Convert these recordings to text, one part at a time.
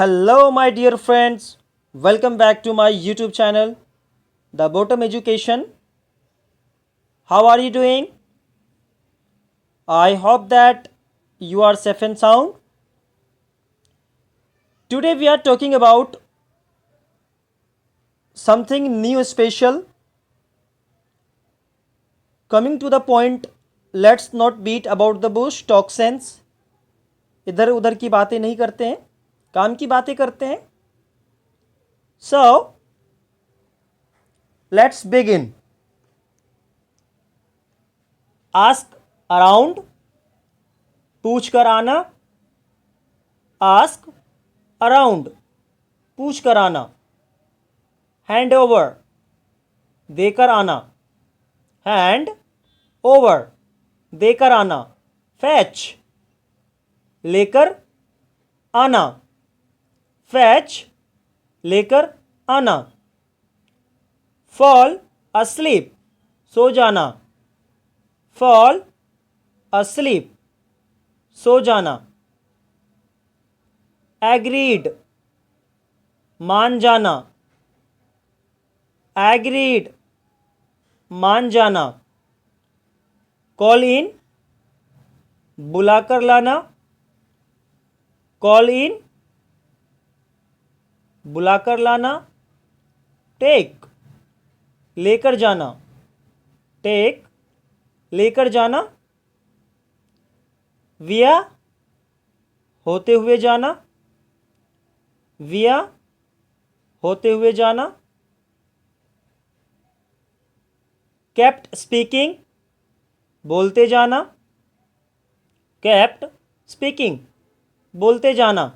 Hello, my dear friends. Welcome back to my YouTube channel, The Bottom Education. How are you doing? I hope that you are safe and sound. Today, we are talking about something new, special. Coming to the point, let's not beat about the bush, talk sense. इधर उधर की बातें नहीं करते हैं, काम की बातें करते हैं. So, let's begin. Ask around, पूछ कर आना. Ask around, पूछ कर आना. Hand over, देकर आना. Hand over, देकर आना. Fetch, लेकर आना. Fetch, लेकर आना. Fall asleep, सो जाना. Fall asleep, सो जाना. Agreed, मान जाना. Agreed, मान जाना. Call in, बुलाकर लाना. Call in, बुलाकर लाना. Take, लेकर जाना. Take, लेकर जाना. Via, होते हुए जाना. Via, होते हुए जाना. Kept speaking, बोलते जाना. Kept speaking, बोलते जाना.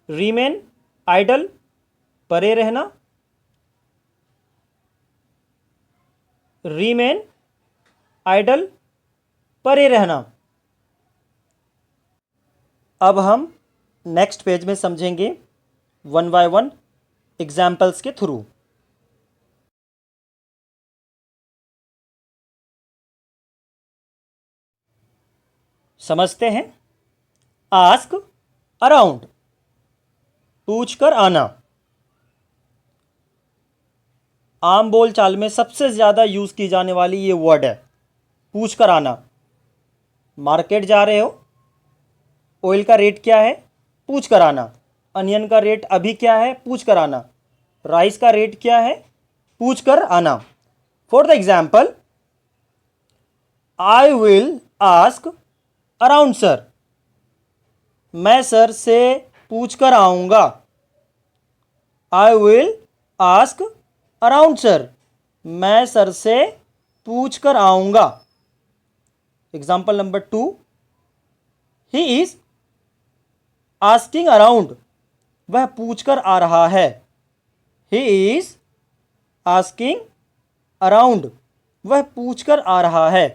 Remain idle, परे रहना. Remain idle, परे रहना. अब हम नेक्स्ट पेज में समझेंगे वन बाय वन एग्जाम्पल्स के थ्रू. समझते हैं. आस्क अराउंड, पूछ कर आना. आम बोल चाल में सबसे ज़्यादा यूज़ की जाने वाली ये वर्ड है, पूछ कर आना. मार्केट जा रहे हो, ऑयल का रेट क्या है, पूछ कर आना. अनियन का रेट अभी क्या है, पूछ कर आना. राइस का रेट क्या है, पूछ कर आना. For the example, I will ask around sir, मैं सर से पूछ कर आऊँगा. I will ask around sir, मैं सर से पूछ कर आऊँगा. Example number 2, he is asking around, वह पूछ कर आ रहा है. ही इज आस्किंग अराउंड, वह पूछ कर आ रहा है.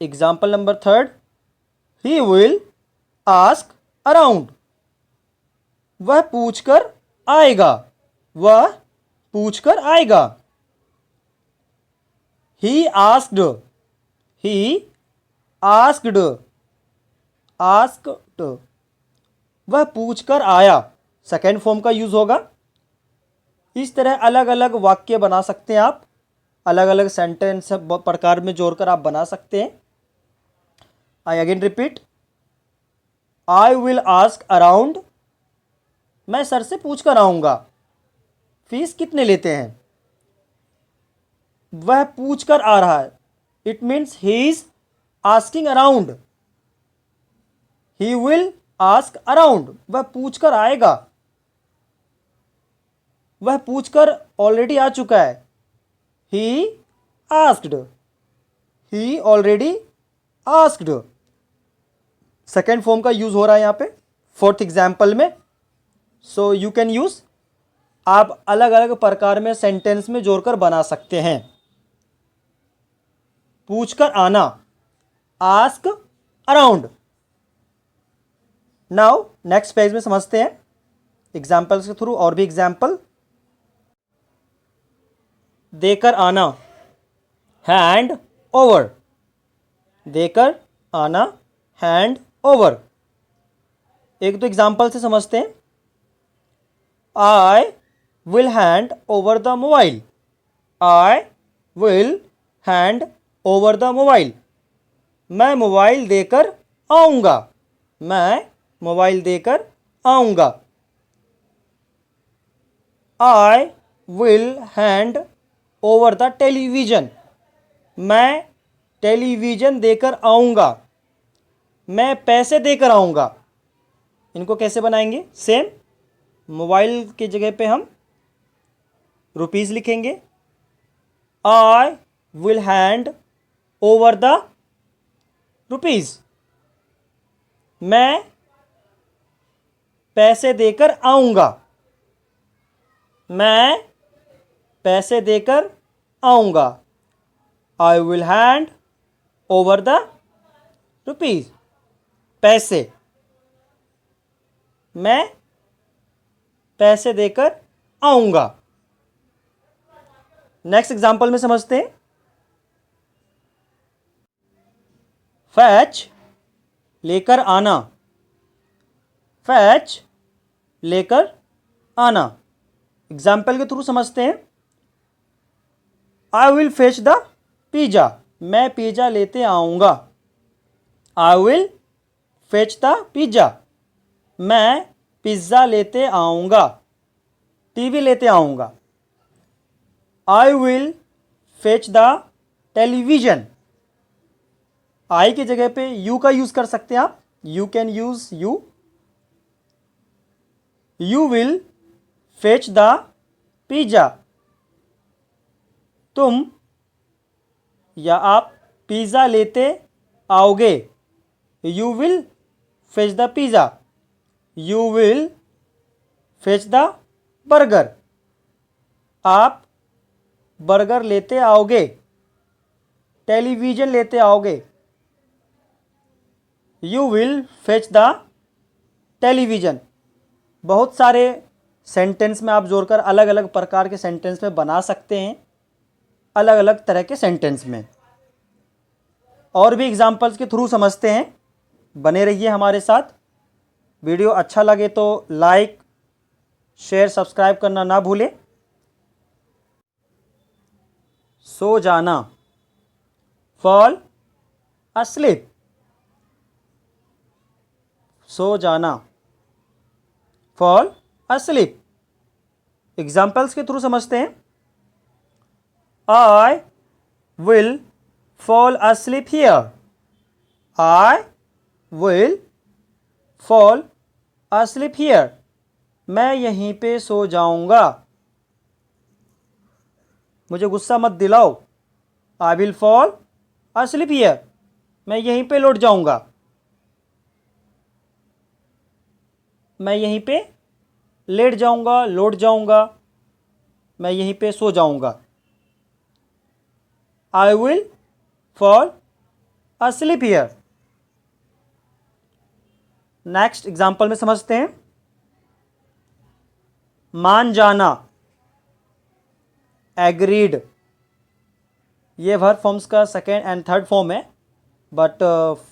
Example number 3, he will ask around, वह पूछ कर आएगा. वह पूछ कर आएगा. He asked, he asked, asked, वह पूछ कर आया. सेकेंड फॉर्म का यूज होगा. इस तरह अलग अलग वाक्य बना सकते हैं आप, अलग अलग सेंटेंस प्रकार में जोड़कर आप बना सकते हैं. I again repeat, I will ask around, मैं सर से पूछ कर आऊँगा. फीस कितने लेते हैं, वह पूछ कर आ रहा है. It means he is asking around. He will ask around, वह पूछ कर आएगा. वह पूछ कर ऑलरेडी आ चुका है. He asked, he already asked. Second form का यूज हो रहा है यहाँ पे फोर्थ एग्जाम्पल में. सो यू कैन यूज, आप अलग अलग प्रकार में सेंटेंस में जोड़कर बना सकते हैं. पूछ कर आना, ask around. Now next page में समझते हैं एग्जाम्पल्स के थ्रू और भी एग्जाम्पल. देकर आना, हैंड ओवर, देकर आना, हैंड ओवर. एक तो एग्जाम्पल से समझते हैं। I will hand over the mobile. I will hand over the mobile. मैं मोबाइल देकर आऊँगा। मैं मोबाइल देकर आऊँगा। I will hand over the television. मैं टेलीविज़न देकर आऊँगा। मैं पैसे देकर आऊँगा। इनको कैसे बनाएंगे? सेम, मोबाइल की जगह पे हम रुपीज़ लिखेंगे। I will hand over the rupees. मैं पैसे देकर आऊँगा। मैं पैसे देकर आऊँगा। I will hand over the rupees. पैसे, मैं पैसे देकर आऊँगा। नेक्स्ट एग्जाम्पल में समझते हैं। फैच, लेकर आना। फैच, लेकर आना। एग्जाम्पल के थ्रू समझते हैं। I will fetch the pizza. मैं पिज़्ज़ा लेते आऊँगा। I will fetch the pizza. मैं पिज़्ज़ा लेते आऊँगा। टीवी लेते आऊँगा। I will fetch the television. I की जगह पे यू का यूज़ कर सकते हैं आप। You can use you. You will fetch the pizza. तुम या आप पिज़्ज़ा लेते आओगे। You will fetch the pizza. You will fetch the burger. आप बर्गर लेते आओगे। टेलीविज़न लेते आओगे। You will fetch the television. बहुत सारे सेंटेंस में आप जोड़कर अलग अलग प्रकार के सेंटेंस में बना सकते हैं, अलग अलग तरह के सेंटेंस में। और भी एग्जाम्पल्स के थ्रू समझते हैं। बने रहिए हमारे साथ। वीडियो अच्छा लगे तो लाइक, शेयर, सब्सक्राइब करना ना भूलें। सो जाना, फॉल asleep। सो जाना, फॉल asleep। एग्जाम्पल्स के थ्रू समझते हैं। I will fall asleep here। I will fall asleep here। मैं यहीं पे सो जाऊंगा। मुझे गुस्सा मत दिलाओ। आई विल फॉल asleep here। मैं यहीं पे लौट जाऊंगा। मैं यहीं पे लेट जाऊंगा, लौट जाऊंगा। मैं यहीं पे सो जाऊंगा। I will fall asleep here। Next example में समझते हैं। मान जाना, एग्रीड। ये वर्ब फॉर्म्स का सेकेंड एंड थर्ड फॉर्म है, बट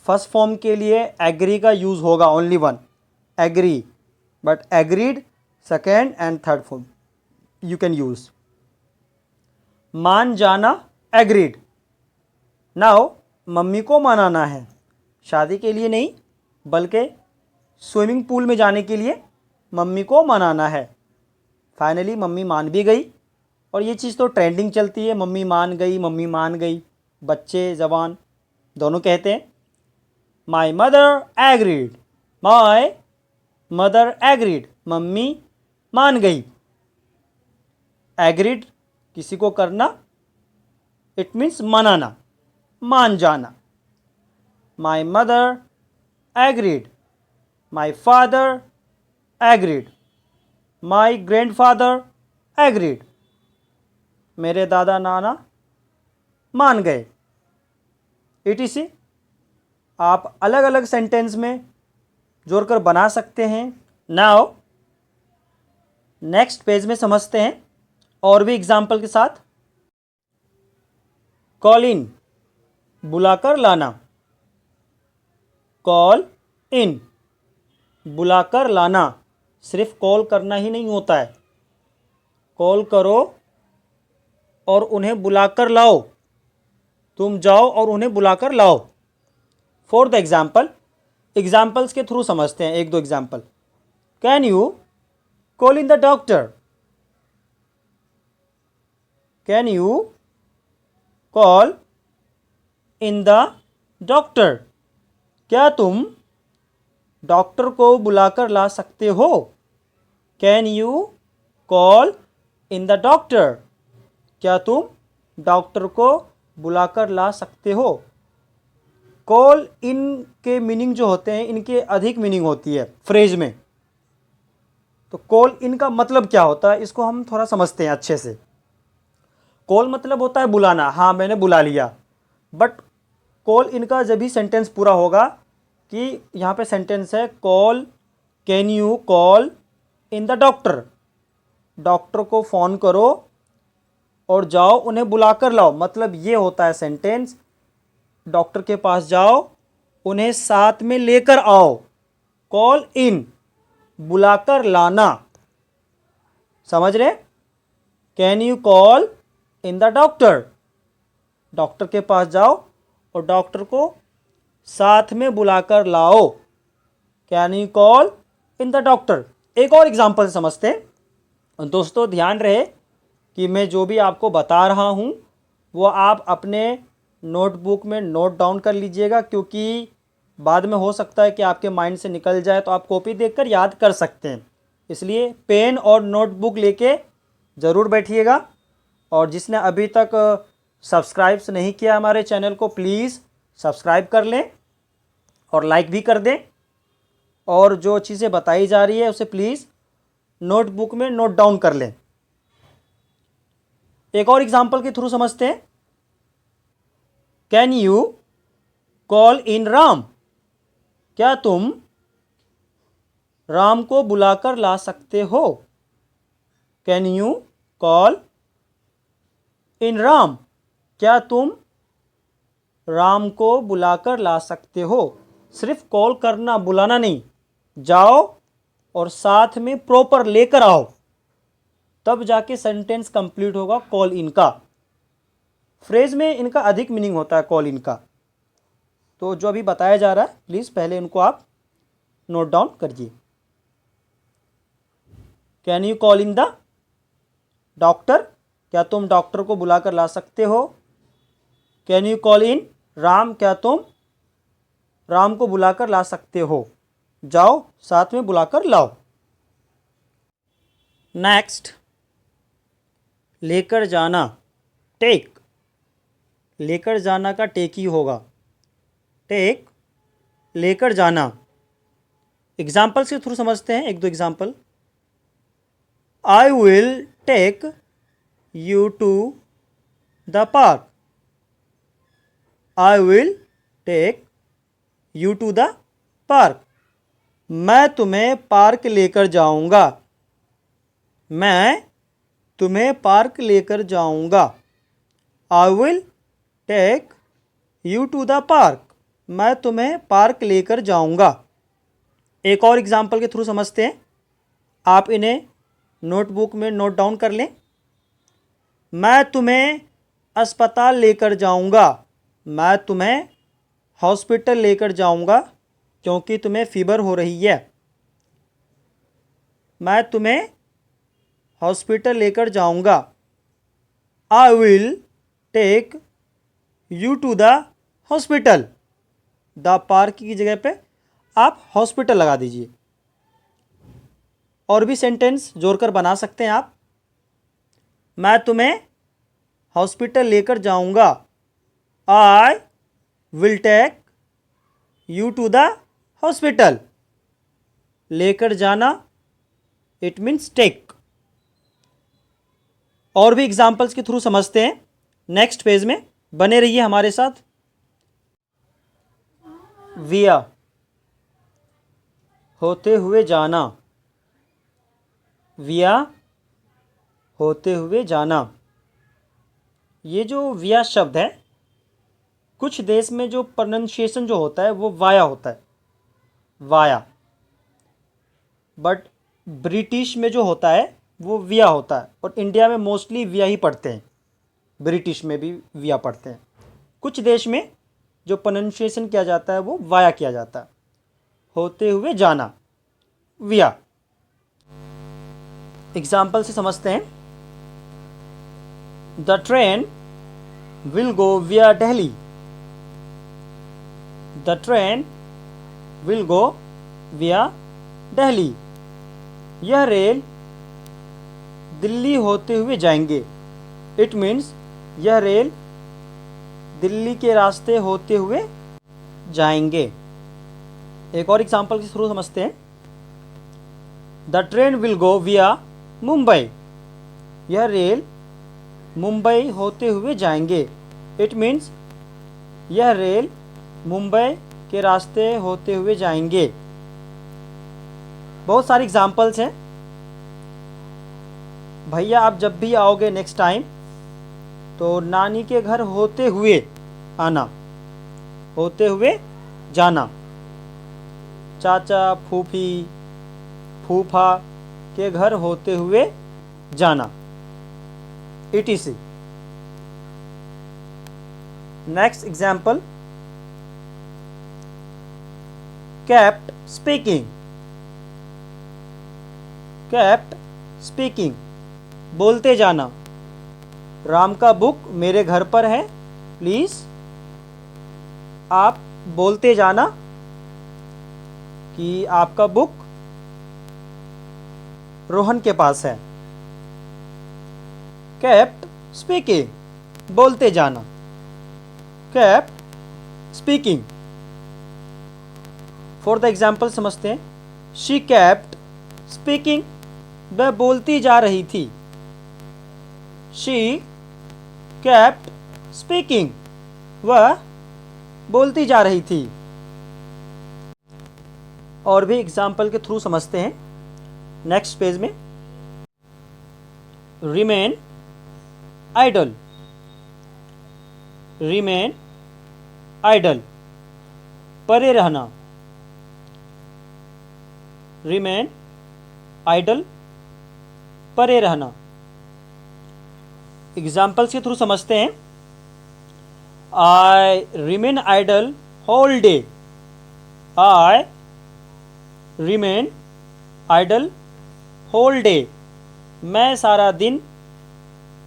फर्स्ट फॉर्म के लिए एग्री का यूज़ होगा, only one, agree. But agreed second and third form you can use. मान जाना, एग्रीड। नाउ मम्मी को मनाना है, शादी के लिए नहीं बल्कि स्विमिंग पूल में जाने के लिए मम्मी को मनाना है। फाइनली मम्मी मान भी गई, और ये चीज़ तो ट्रेंडिंग चलती है, मम्मी मान गई, मम्मी मान गई। बच्चे जवान दोनों कहते हैं। My mother agreed. My mother agreed, mummy मान गई। एग्रीड किसी को करना, इट मीन्स मनाना, मान जाना। My mother agreed. My father agreed. My grandfather agreed. मेरे दादा नाना मान गए। etc। आप अलग अलग सेंटेंस में जोड़कर बना सकते हैं। नाउ नेक्स्ट पेज में समझते हैं और भी एग्जाम्पल के साथ। कॉल इन, बुलाकर लाना। कॉल इन, बुलाकर लाना, सिर्फ कॉल करना ही नहीं होता है, कॉल करो और उन्हें बुलाकर लाओ, तुम जाओ और उन्हें बुलाकर लाओ। फॉर द एग्जाम्पल्स के थ्रू समझते हैं एक दो example. Can you call in the doctor, can you call in the doctor, क्या तुम डॉक्टर को बुलाकर ला सकते हो। Can you call in the doctor, क्या तुम डॉक्टर को बुलाकर ला सकते हो। कॉल इन के मीनिंग जो होते हैं, इनके अधिक मीनिंग होती है फ्रेज में। तो कॉल इन का मतलब क्या होता है, इसको हम थोड़ा समझते हैं अच्छे से। कॉल मतलब होता है बुलाना, हाँ मैंने बुला लिया। बट कॉल इनका जब भी सेंटेंस पूरा होगा, कि यहाँ पे सेंटेंस है call, can you call in the doctor, doctor को फ़ोन करो और जाओ उन्हें बुलाकर लाओ, मतलब ये होता है सेंटेंस, डॉक्टर के पास जाओ, उन्हें साथ में लेकर आओ। कॉल इन, बुलाकर लाना, समझ रहे। Can you call in the doctor, doctor के पास जाओ और डॉक्टर को साथ में बुलाकर लाओ। Can you call in the doctor. एक और एग्जांपल समझते हैं। दोस्तों ध्यान रहे कि मैं जो भी आपको बता रहा हूँ वो आप अपने नोटबुक में नोट डाउन कर लीजिएगा, क्योंकि बाद में हो सकता है कि आपके माइंड से निकल जाए, तो आप कॉपी देखकर याद कर सकते हैं। इसलिए पेन और नोटबुक लेके ज़रूर बैठिएगा। और जिसने अभी तक सब्सक्राइब नहीं किया हमारे चैनल को, प्लीज़ सब्सक्राइब कर लें और लाइक भी कर दें। और जो चीज़ें बताई जा रही है उसे प्लीज़ नोटबुक में नोट डाउन कर लें। एक और एग्जांपल के थ्रू समझते हैं। Can you call in Ram, क्या तुम राम को बुलाकर ला सकते हो। Can you call in Ram, क्या तुम राम को बुलाकर ला सकते हो। सिर्फ कॉल करना, बुलाना नहीं, जाओ और साथ में प्रॉपर लेकर आओ, तब जाके सेंटेंस कंप्लीट होगा कॉल इन का। फ्रेज में इनका अधिक मीनिंग होता है कॉल इन का। तो जो अभी बताया जा रहा है प्लीज़ पहले इनको आप नोट डाउन करिए। Can you call in the doctor, क्या तुम डॉक्टर को बुलाकर ला सकते हो। Can you call in Ram, क्या तुम राम को बुलाकर ला सकते हो। जाओ साथ में बुलाकर लाओ। नेक्स्ट, लेकर जाना, टेक। लेकर जाना का टेक ही होगा, टेक, लेकर जाना। एग्जाम्पल्स के थ्रू समझते हैं एक दो example. I will take you to the park, I will take you to the park, मैं तुम्हें पार्क लेकर जाऊंगा, मैं तुम्हें पार्क लेकर जाऊंगा। I will take you to the park, मैं तुम्हें पार्क लेकर जाऊंगा। एक और एग्जाम्पल के थ्रू समझते हैं, आप इन्हें नोटबुक में नोट डाउन कर लें। मैं तुम्हें अस्पताल लेकर जाऊंगा, मैं तुम्हें हॉस्पिटल लेकर जाऊंगा क्योंकि तुम्हें फीवर हो रही है। मैं तुम्हें हॉस्पिटल लेकर जाऊंगा। I will take you to the hospital, the park की जगह पे आप हॉस्पिटल लगा दीजिए। और भी सेंटेंस जोड़कर बना सकते हैं आप। मैं तुम्हें हॉस्पिटल लेकर जाऊंगा, I will take you to the hospital. लेकर जाना, इट मीन्स टेक। और भी एग्जाम्पल्स के थ्रू समझते हैं नेक्स्ट पेज में, बने रहिए हमारे साथ। विया, होते हुए जाना, विया, होते हुए जाना। ये जो विया शब्द है, कुछ देश में जो प्रोनाउंसिएशन जो होता है वो वाया होता है, वाया। बट ब्रिटिश में जो होता है वो विया होता है, और इंडिया में मोस्टली विया ही पढ़ते हैं, ब्रिटिश में भी विया पढ़ते हैं। कुछ देश में जो प्रोनाउंसिएशन किया जाता है वो वाया किया जाता है, होते हुए जाना, विया। एग्जाम्पल से समझते हैं। द ट्रेन विल गो विया Delhi. The train will go विया दिल्ली। यह रेल दिल्ली होते हुए जाएंगे। इट मीन्स यह रेल दिल्ली के रास्ते होते हुए जाएंगे। एक और एग्जाम्पल के थ्रू समझते हैं। द ट्रेन विल गो विया मुंबई। यह रेल मुंबई होते हुए जाएंगे। इट मीन्स यह रेल मुंबई के रास्ते होते हुए जाएंगे। बहुत सारे एग्जाम्पल्स हैं। भैया आप जब भी आओगे नेक्स्ट टाइम तो नानी के घर होते हुए आना, होते हुए जाना। चाचा, फूफी, फूफा के घर होते हुए जाना, etc. Next example, kept speaking। kept speaking बोलते जाना। राम का बुक मेरे घर पर है, प्लीज आप बोलते जाना कि आपका बुक रोहन के पास है। kept speaking बोलते जाना, kept speaking। For the example समझते हैं। शी kept speaking वह बोलती जा रही थी। शी kept speaking वह बोलती जा रही थी। और भी एग्जाम्पल के थ्रू समझते हैं। नेक्स्ट पेज में, रिमेन आइडल। रिमेन आइडल परे रहना। रिमेन आइडल परे रहना। एग्जाम्पल्स के थ्रू समझते हैं। I remain idle whole day. I remain idle whole day मैं सारा दिन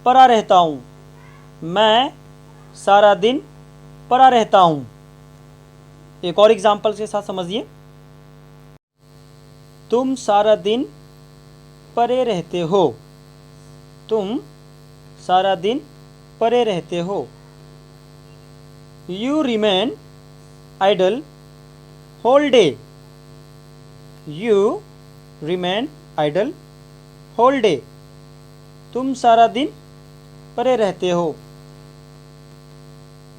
पड़ा रहता हूँ। मैं सारा दिन पड़ा रहता हूँ। एक और एग्जाम्पल के साथ समझिए। तुम सारा दिन पड़े रहते हो। तुम सारा दिन पड़े रहते हो। You remain idle whole day. You remain idle whole day तुम सारा दिन पड़े रहते हो,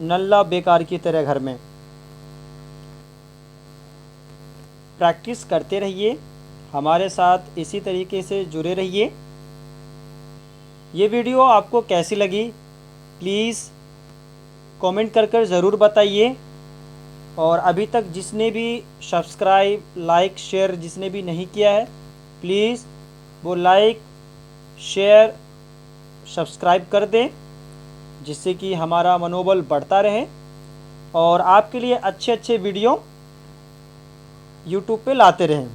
नल्ला बेकार की तरह घर में। प्रैक्टिस करते रहिए, हमारे साथ इसी तरीके से जुड़े रहिए। ये वीडियो आपको कैसी लगी प्लीज़ कमेंट कर ज़रूर बताइए। और अभी तक जिसने भी सब्सक्राइब, लाइक, शेयर जिसने भी नहीं किया है प्लीज़ वो लाइक, शेयर, सब्सक्राइब कर दें, जिससे कि हमारा मनोबल बढ़ता रहे और आपके लिए अच्छे अच्छे वीडियो यूट्यूब पे लाते रहें।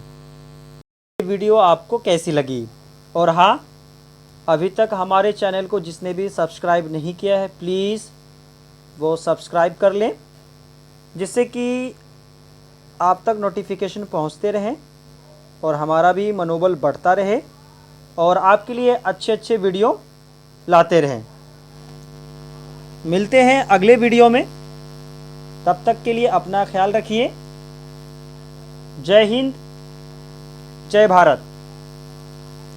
ये वीडियो आपको कैसी लगी? और हाँ, अभी तक हमारे चैनल को जिसने भी सब्सक्राइब नहीं किया है प्लीज़ वो सब्सक्राइब कर लें, जिससे कि आप तक नोटिफिकेशन पहुंचते रहें और हमारा भी मनोबल बढ़ता रहे और आपके लिए अच्छे अच्छे वीडियो लाते रहें। मिलते हैं अगले वीडियो में, तब तक के लिए अपना ख्याल रखिए। जय हिंद, जय भारत।